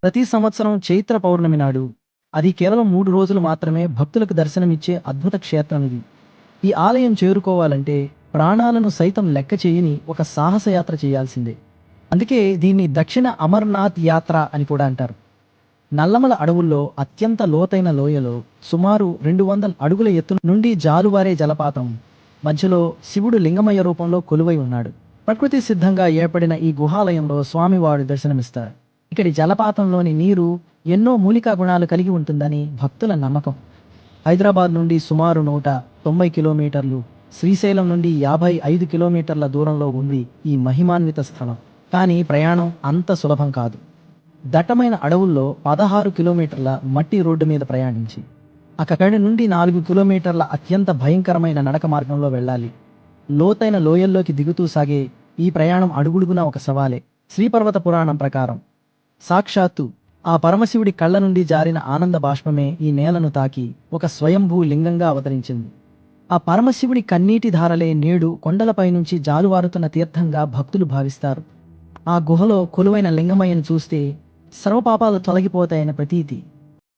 ప్రతి సంవత్సరం చైత్ర పౌర్ణమి నాడు, అది కేవలం 3 రోజులు మాత్రమే భక్తులకు దర్శనమిచ్చే అద్భుత క్షేత్రం ఇది. ఈ ఆలయం చేరుకోవాలంటే ప్రాణాలను సైతం లెక్క చేయని ఒక సాహసయాత్ర చేయాల్సిందే. అందుకే దీన్ని దక్షిణ అమర్నాథ్ యాత్ర అని కూడా అంటారు. నల్లమల అడవుల్లో అత్యంత లోతైన లోయలో సుమారు 200 అడుగుల ఎత్తు నుండి జాలువారే జలపాతం మధ్యలో శివుడు లింగమయ్య రూపంలో కొలువై ఉన్నాడు. ప్రకృతి సిద్ధంగా ఏర్పడిన ఈ గుహాలయంలో స్వామివారు దర్శనమిస్తారు. ఇక్కడి జలపాతంలోని నీరు ఎన్నో మూలికా గుణాలు కలిగి ఉంటుందని భక్తుల నమ్మకం. హైదరాబాద్ నుండి సుమారు 190 కిలోమీటర్లు, శ్రీశైలం నుండి 55 కిలోమీటర్ల దూరంలో ఉంది ఈ మహిమాన్విత స్థలం. కానీ ప్రయాణం అంత సులభం కాదు. దట్టమైన అడవుల్లో 16 కిలోమీటర్ల మట్టి రోడ్డు మీద ప్రయాణించి అక్కడి నుండి 4 కిలోమీటర్ల అత్యంత భయంకరమైన నడక మార్గంలో వెళ్ళాలి. లోతైన లోయల్లోకి దిగుతూ సాగే ఈ ప్రయాణం అడుగుడుగునా ఒక సవాలే. శ్రీపర్వత పురాణం ప్రకారం సాక్షాత్తు ఆ పరమశివుడి కళ్ళ నుండి జారిన ఆనంద బాష్పమే ఈ నేలను తాకి ఒక స్వయంభూ లింగంగా అవతరించింది. ఆ పరమశివుడి కన్నీటి ధారలే నేడు కొండలపై నుంచి జాలువారుతున్న తీర్థంగా భక్తులు భావిస్తారు. ఆ గుహలో కొలువైన లింగమయ్యను చూస్తే సర్వపాపాలు తొలగిపోతాయన్న ప్రతీతి.